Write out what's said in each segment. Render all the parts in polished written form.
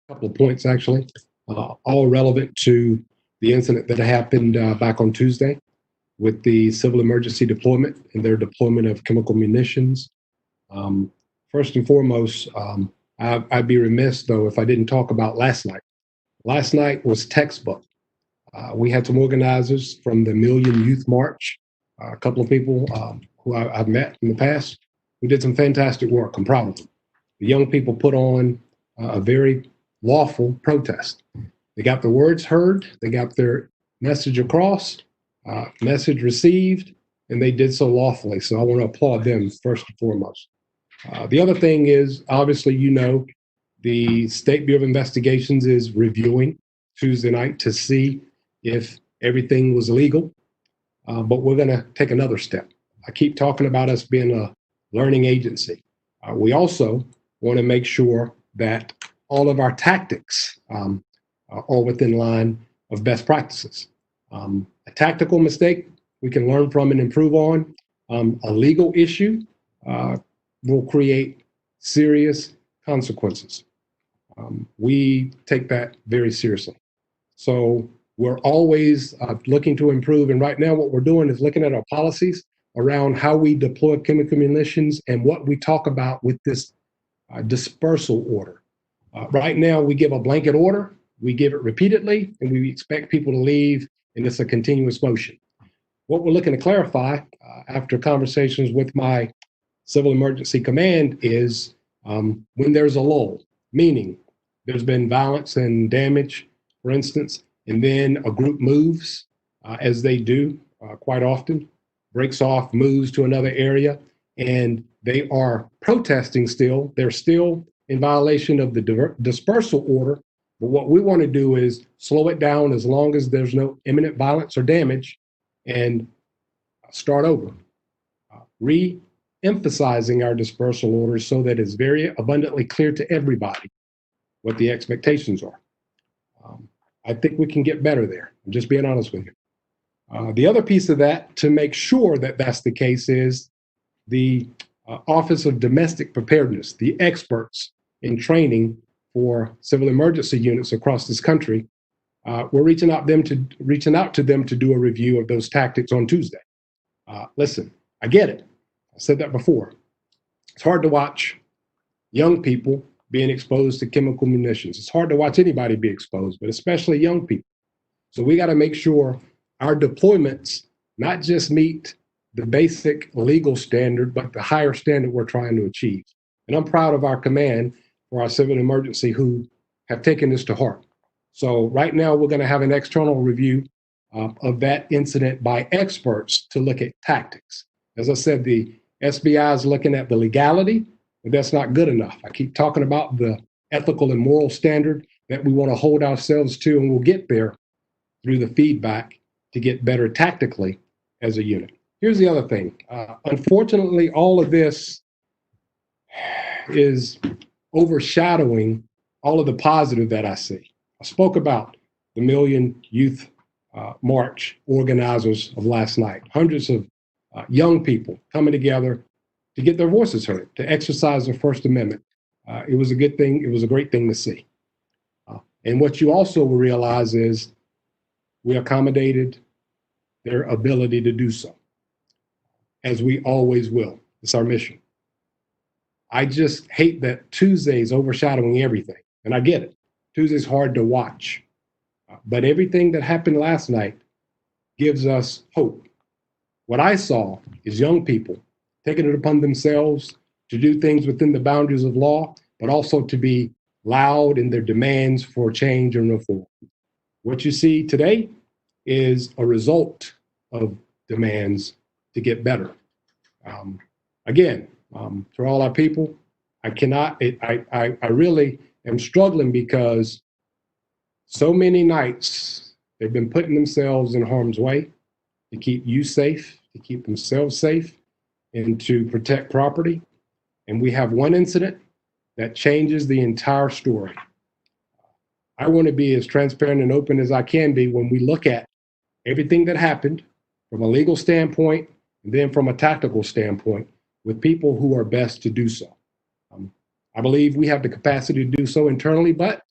couple of points actually, all relevant to the incident that happened back on Tuesday with the civil emergency deployment and their deployment of chemical munitions. First and foremost, I'd be remiss though if I didn't talk about last night. Last night was textbook. We had some organizers from the Million Youth March, a couple of people who I've met in the past, who did some fantastic work. I'm proud of them. The young people put on a very lawful protest. They got their words heard, they got their message across, message received, and they did so lawfully. So I want to applaud them first and foremost. The other thing is, obviously, the State Bureau of Investigations is reviewing Tuesday night to see if everything was legal, but we're going to take another step. I keep talking about us being a learning agency. We also want to make sure that all of our tactics are within line of best practices. A tactical mistake we can learn from and improve on. A legal issue will create serious consequences. We take that very seriously. So we're always looking to improve. And right now what we're doing is looking at our policies around how we deploy chemical munitions and what we talk about with this dispersal order. Right now we give a blanket order, we give it repeatedly, and we expect people to leave, and it's a continuous motion. What we're looking to clarify after conversations with my Civil Emergency Command is when there's a lull, meaning there's been violence and damage, for instance, and then a group moves, as they do quite often, breaks off, moves to another area, and they are protesting still. They're still in violation of the dispersal order. But what we want to do is slow it down as long as there's no imminent violence or damage and start over. Re-emphasizing our dispersal orders so that it's very abundantly clear to everybody what the expectations are. I think we can get better there. I'm just being honest with you. The other piece of that to make sure that that's the case is the Office of Domestic Preparedness, the experts in training for civil emergency units across this country. We're reaching out to them to do a review of those tactics on Tuesday. Listen, I get it. I said that before. It's hard to watch young people being exposed to chemical munitions. It's hard to watch anybody be exposed, but especially young people. So we got to make sure our deployments not just meet the basic legal standard, but the higher standard we're trying to achieve. And I'm proud of our command for our civil emergency who have taken this to heart. So right now we're going to have an external review of that incident by experts to look at tactics. As I said, the SBI is looking at the legality, but that's not good enough. I keep talking about the ethical and moral standard that we want to hold ourselves to, and we'll get there through the feedback to get better tactically as a unit. Here's the other thing. Unfortunately, all of this is overshadowing all of the positive that I see. I spoke about the Million Youth March organizers of last night, hundreds of young people coming together to get their voices heard, to exercise their First Amendment. It was a good thing. It was a great thing to see. And what you also will realize is we accommodated their ability to do so, as we always will. It's our mission. I just hate that Tuesday's overshadowing everything. And I get it. Tuesday's hard to watch. But everything that happened last night gives us hope. What I saw is young people taking it upon themselves to do things within the boundaries of law, but also to be loud in their demands for change and reform. What you see today is a result of demands to get better. Again, for all our people, I really am struggling because so many nights they've been putting themselves in harm's way to keep you safe, to keep themselves safe, and to protect property. And we have one incident that changes the entire story. I want to be as transparent and open as I can be when we look at everything that happened from a legal standpoint and then from a tactical standpoint with people who are best to do so. I believe we have the capacity to do so internally, but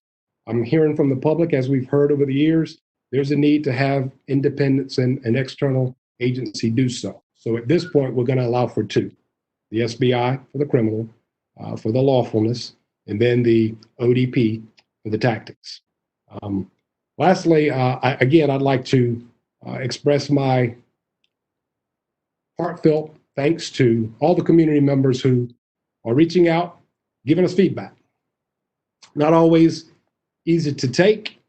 I'm hearing from the public, as we've heard over the years, there's a need to have independence and an external agency do so. So at this point, we're going to allow for two: the SBI for the criminal, for the lawfulness, and then the ODP for the tactics. Lastly, I'd like to express my heartfelt thanks to all the community members who are reaching out, giving us feedback. Not always easy to take,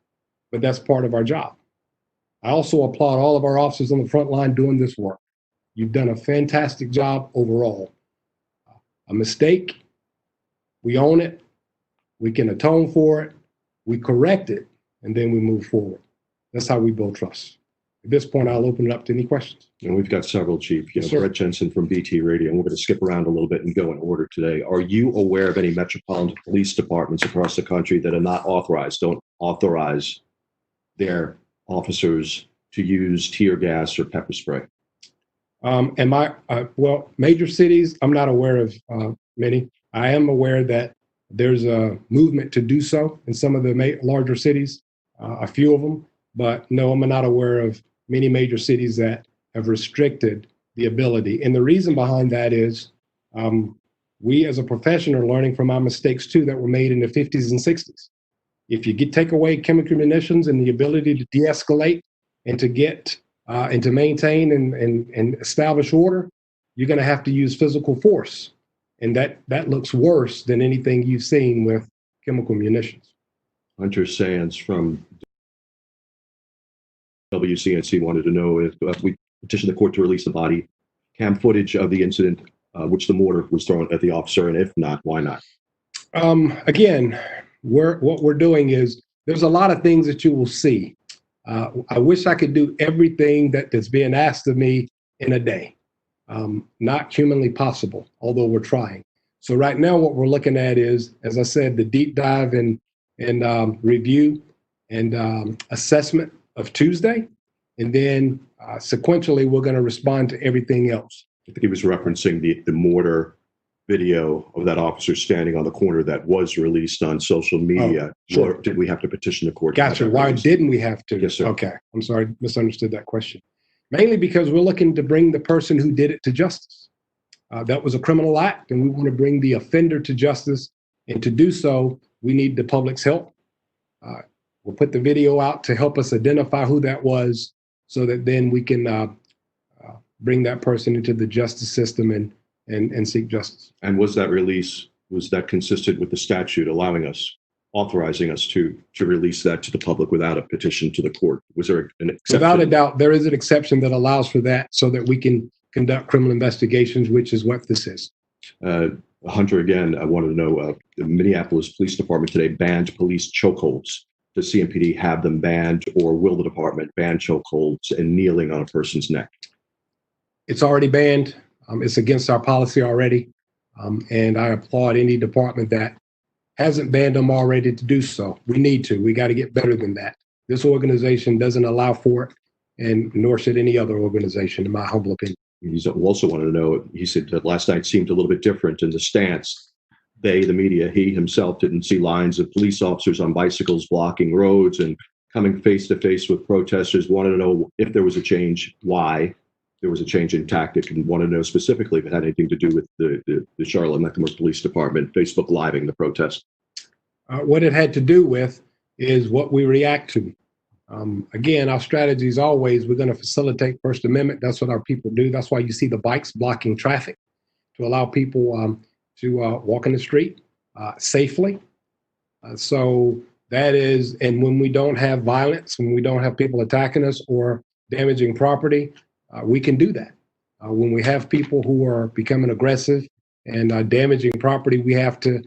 but that's part of our job. I also applaud all of our officers on the front line doing this work. You've done a fantastic job overall. A mistake, we own it, we can atone for it, we correct it, and then we move forward. That's how we build trust. At this point, I'll open it up to any questions. And we've got several, Chief. Yes, Brett Jensen from BT Radio, and we're going to skip around a little bit and go in order today. Are you aware of any metropolitan police departments across the country that are not authorized, don't authorize their officers to use tear gas or pepper spray? Major cities, I'm not aware of many. I am aware that there's a movement to do so in some of the larger cities, a few of them, but no, I'm not aware of many major cities that have restricted the ability. And the reason behind that is we as a profession are learning from our mistakes too that were made in the 50s and 60s. If you take away chemical munitions and the ability to de-escalate and to get and to maintain and establish order, you're going to have to use physical force. And that looks worse than anything you've seen with chemical munitions. Hunter Sands from WCNC wanted to know if we petition the court to release the body cam footage of the incident which the mortar was thrown at the officer, and if not, why not? Again, what we're doing is there's a lot of things that you will see. I wish I could do everything that is being asked of me in a day. Not humanly possible, although we're trying. So right now what we're looking at is, as I said, the deep dive and review and assessment of Tuesday. And then sequentially, we're going to respond to everything else. I think he was referencing the mortar video of that officer standing on the corner that was released on social media. Sure. Or did we have to petition the court? Gotcha. Why didn't we have to? Yes, sir. Okay. I'm sorry, misunderstood that question. Mainly because we're looking to bring the person who did it to justice. That was a criminal act, and we want to bring the offender to justice. And to do so, we need the public's help. We'll put the video out to help us identify who that was so that then we can bring that person into the justice system and seek justice. And was that release, was that consistent with the statute authorizing us to release that to the public without a petition to the court? Was there an exception? Without a doubt, there is an exception that allows for that so that we can conduct criminal investigations, which is what this is. Hunter, again, I wanted to know, the Minneapolis Police Department today banned police chokeholds. Does CMPD have them banned, or will the department ban chokeholds and kneeling on a person's neck? It's already banned. It's against our policy already. And I applaud any department that hasn't banned them already to do so. We need to. We got to get better than that. This organization doesn't allow for it, and nor should any other organization, in my humble opinion. He also wanted to know, he said that last night seemed a little bit different in the stance. They, the media, he himself didn't see lines of police officers on bicycles blocking roads and coming face to face with protesters. Wanted to know if there was a change, why there was a change in tactic, and wanted to know specifically if it had anything to do with the Charlotte-Mecklenburg Police Department Facebook Living the protest. What it had to do with is what we react to. Again, our strategy is always, we're going to facilitate First Amendment. That's what our people do. That's why you see the bikes blocking traffic, to allow people to walk in the street safely. So that is, and when we don't have violence, when we don't have people attacking us or damaging property, we can do that. When we have people who are becoming aggressive and damaging property, we have to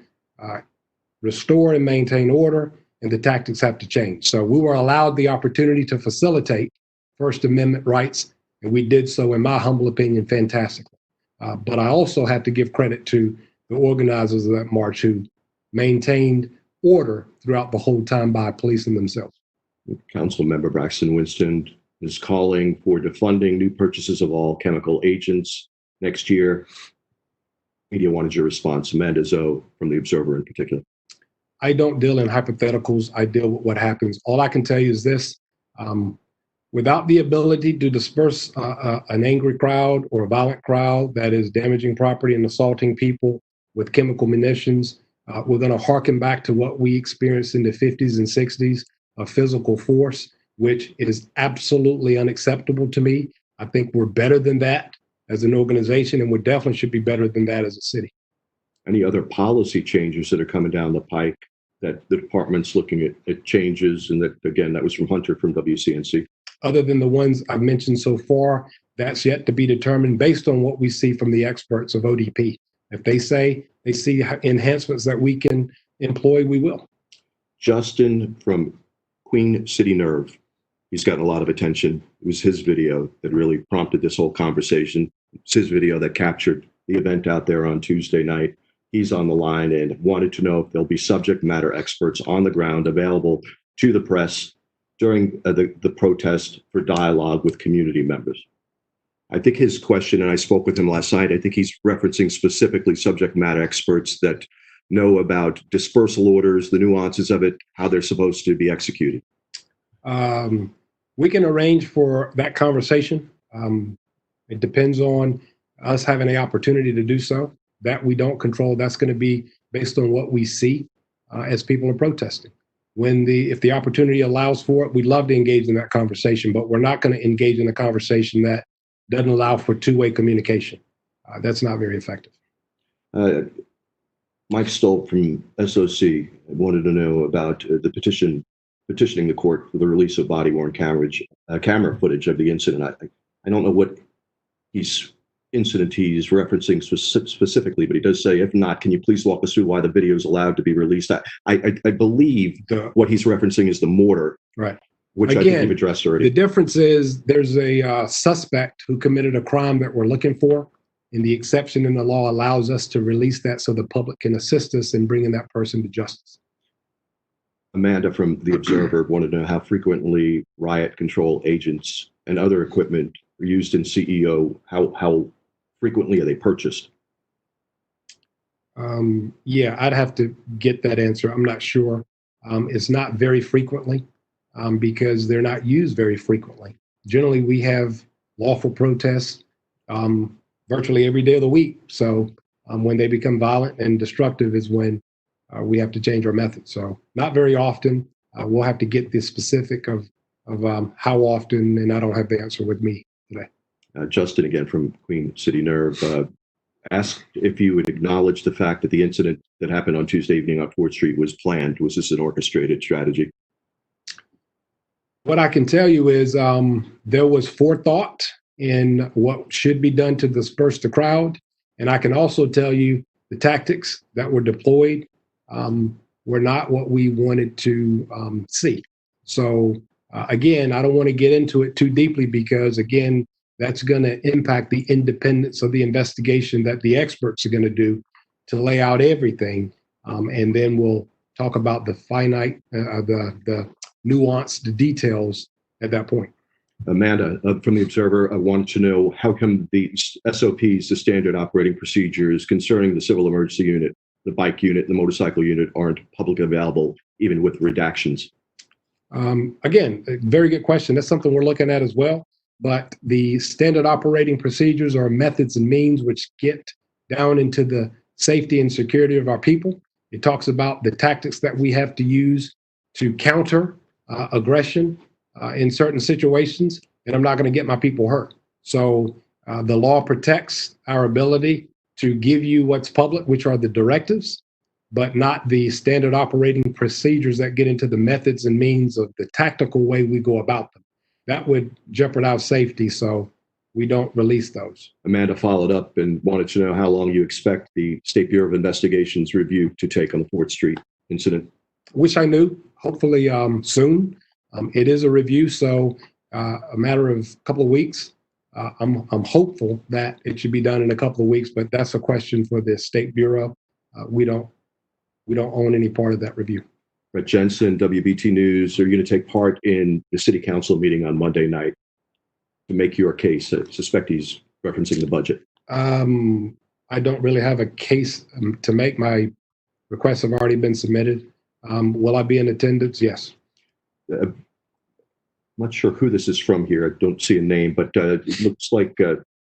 restore and maintain order, and the tactics have to change. So we were allowed the opportunity to facilitate First Amendment rights, and we did so, in my humble opinion, fantastically. But I also have to give credit to the organizers of that march who maintained order throughout the whole time by policing themselves. Council Member Braxton Winston is calling for defunding new purchases of all chemical agents next year. Media wanted your response. Amanda Zoe from The Observer in particular. I don't deal in hypotheticals. I deal with what happens. All I can tell you is this. Without the ability to disperse an angry crowd or a violent crowd that is damaging property and assaulting people with chemical munitions, we're going to harken back to what we experienced in the 50s and 60s of physical force, which is absolutely unacceptable to me. I think we're better than that as an organization, and we definitely should be better than that as a city. Any other policy changes that are coming down the pike that the department's looking at changes? And that, again, that was from Hunter from WCNC. Other than the ones I've mentioned so far, that's yet to be determined based on what we see from the experts of ODP. If they say they see enhancements that we can employ, we will. Justin from Queen City Nerve, he's gotten a lot of attention. It was his video that really prompted this whole conversation. It's his video that captured the event out there on Tuesday night. He's on the line and wanted to know if there'll be subject matter experts on the ground available to the press during the protest for dialogue with community members. I think his question, and I spoke with him last night, I think he's referencing specifically subject matter experts that know about dispersal orders, the nuances of it, how they're supposed to be executed. We can arrange for that conversation. It depends on us having the opportunity to do so. That we don't control. That's going to be based on what we see as people are protesting. If the opportunity allows for it, we'd love to engage in that conversation, but we're not going to engage in a conversation that doesn't allow for two-way communication. That's not very effective. Mike Stoll from SOC wanted to know about the petitioning the court for the release of body-worn camera footage of the incident. I don't know what incident he's referencing specifically, but he does say, if not, can you please walk us through why the video is allowed to be released? I believe what he's referencing is the mortar, right? Which I think you've addressed already. The difference is there's a suspect who committed a crime that we're looking for, and the exception in the law allows us to release that so the public can assist us in bringing that person to justice. Amanda from The Observer wanted to know how frequently riot control agents and other equipment are used in CEO. How frequently are they purchased? Yeah, I'd have to get that answer. I'm not sure. It's not very frequently because they're not used very frequently. Generally, we have lawful protests virtually every day of the week. So when they become violent and destructive is when we have to change our methods. So not very often. We'll have to get the specific of how often, and I don't have the answer with me today. Justin, again, from Queen City Nerve, asked if you would acknowledge the fact that the incident that happened on Tuesday evening on 4th Street was planned. Was this an orchestrated strategy? What I can tell you is there was forethought in what should be done to disperse the crowd. And I can also tell you the tactics that were deployed were not what we wanted to see. So again, I don't want to get into it too deeply because, again, that's going to impact the independence of the investigation that the experts are going to do to lay out everything. And then we'll talk about the the nuanced details at that point. Amanda from The Observer, I wanted to know how come the SOPs, the standard operating procedures concerning the civil emergency unit, the bike unit, the motorcycle unit aren't publicly available, even with redactions? Again, a very good question. That's something we're looking at as well. But the standard operating procedures are methods and means which get down into the safety and security of our people. It talks about the tactics that we have to use to counter aggression in certain situations, and I'm not going to get my people hurt. So the law protects our ability to give you what's public, which are the directives, but not the standard operating procedures that get into the methods and means of the tactical way we go about them. That would jeopardize safety, so we don't release those. Amanda followed up and wanted to know how long you expect the State Bureau of Investigation's review to take on the 4th Street incident. Wish I knew. Hopefully soon. It is a review, so a matter of a couple of weeks. I'm hopeful that it should be done in a couple of weeks, but that's a question for the State Bureau. We don't own any part of that review. Brett Jensen, WBT News, are you going to take part in the City Council meeting on Monday night to make your case? I suspect he's referencing the budget. I don't really have a case to make. My requests have already been submitted. Will I be in attendance? Yes. I'm not sure who this is from here. I don't see a name, but it looks like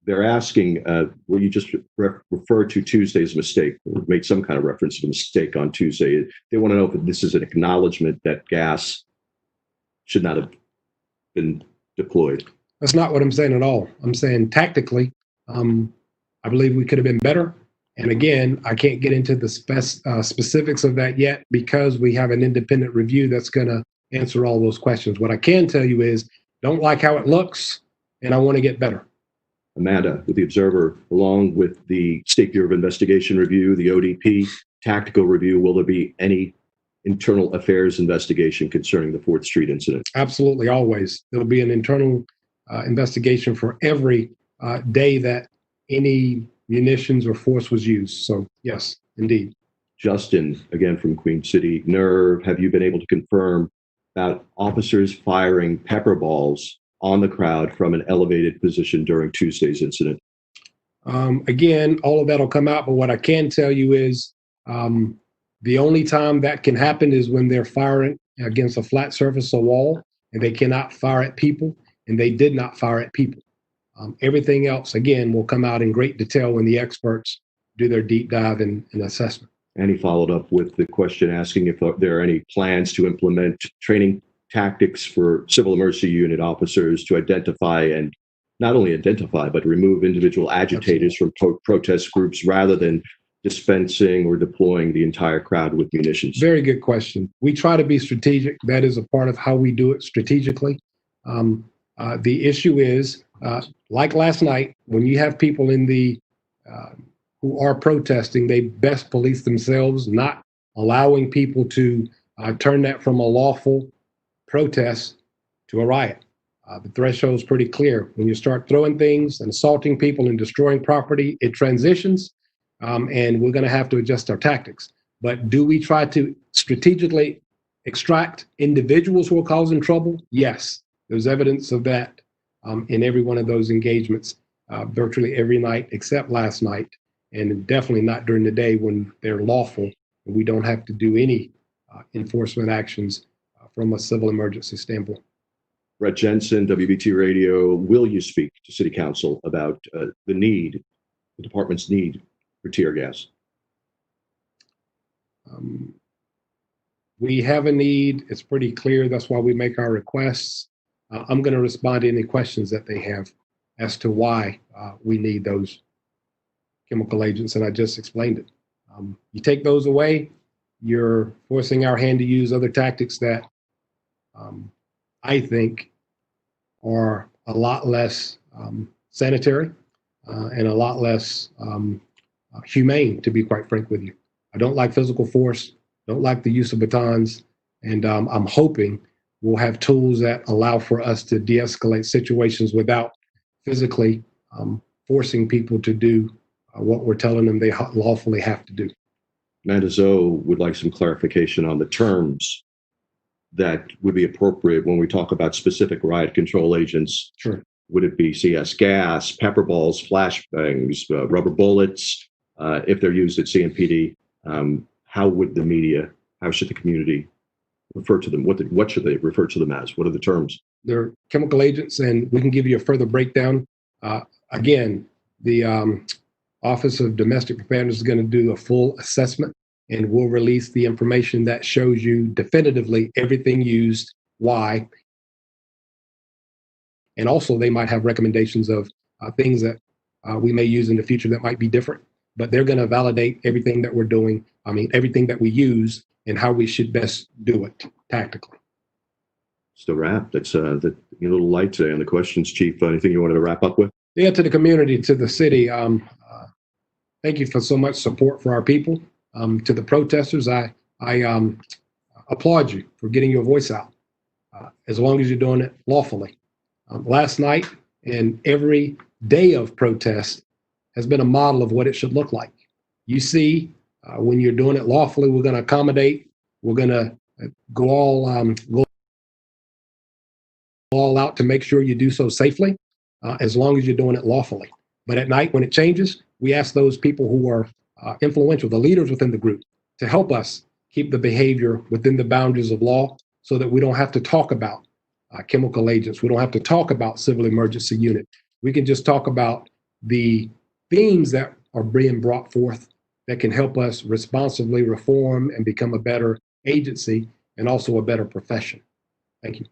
they're asking, will you just refer to Tuesday's mistake, or made some kind of reference to the mistake on Tuesday? They want to know if this is an acknowledgement that gas should not have been deployed. That's not what I'm saying at all. I'm saying tactically, I believe we could have been better. And again, I can't get into the specifics of that yet because we have an independent review that's going to answer all those questions. What I can tell you is, don't like how it looks, and I want to get better. Amanda, with the Observer, along with the State Bureau of Investigation review, the ODP tactical review, will there be any internal affairs investigation concerning the 4th Street incident? Absolutely, always. There'll be an internal investigation for every day that any munitions or force was used. So yes, indeed. Justin, again from Queen City, NERV, have you been able to confirm about officers firing pepper balls on the crowd from an elevated position during Tuesday's incident? Again, all of that will come out, but what I can tell you is the only time that can happen is when they're firing against a flat surface, a wall, and they cannot fire at people, and they did not fire at people. Everything else, again, will come out in great detail when the experts do their deep dive and assessment. And he followed up with the question asking if there are any plans to implement training tactics for civil emergency unit officers to identify and not only identify, but remove individual agitators from protest groups rather than dispensing or deploying the entire crowd with munitions. Very good question. We try to be strategic. That is a part of how we do it strategically. The issue is, like last night, when you have people in the who are protesting, they best police themselves, not allowing people to turn that from a lawful protest to a riot. The threshold is pretty clear. When you start throwing things and assaulting people and destroying property, it transitions, and we're going to have to adjust our tactics. But do we try to strategically extract individuals who are causing trouble? Yes, there's evidence of that in every one of those engagements, virtually every night except last night, and definitely not during the day when they're lawful and we don't have to do any enforcement actions from a civil emergency standpoint. Brett Jensen, WBT Radio, will you speak to City Council about the department's need for tear gas? We have a need. It's pretty clear. That's why we make our requests. I'm going to respond to any questions that they have as to why we need those chemical agents, and I just explained it. You take those away, you're forcing our hand to use other tactics that I think are a lot less sanitary and a lot less humane, to be quite frank with you. I don't like physical force, don't like the use of batons, and I'm hoping we'll have tools that allow for us to de-escalate situations without physically forcing people to do what we're telling them they lawfully have to do. Amanda Zoe would like some clarification on the terms that would be appropriate when we talk about specific riot control agents. Sure. Would it be CS gas, pepper balls, flashbangs, rubber bullets? If they're used at CMPD, how would the media, how should the community refer to them? What should they refer to them as? What are the terms? They're chemical agents, and we can give you a further breakdown. Again, the Office of Domestic Preparedness is going to do a full assessment, and we'll release the information that shows you definitively everything used, why. And also they might have recommendations of things that we may use in the future that might be different, but they're going to validate everything that we're doing. I mean, everything that we use and how we should best do it tactically. Just a wrap. That's a little light today on the questions, Chief. Anything you wanted to wrap up with? Yeah, to the community, to the city. Thank you for so much support for our people. To the protesters, I applaud you for getting your voice out, as long as you're doing it lawfully. Last night and every day of protest has been a model of what it should look like. You see, when you're doing it lawfully, we're going to accommodate. We're going to go all out to make sure you do so safely, as long as you're doing it lawfully. But at night, when it changes, we ask those people who are influential, the leaders within the group, to help us keep the behavior within the boundaries of law so that we don't have to talk about chemical agents. We don't have to talk about civil emergency unit. We can just talk about the themes that are being brought forth that can help us responsibly reform and become a better agency and also a better profession. Thank you.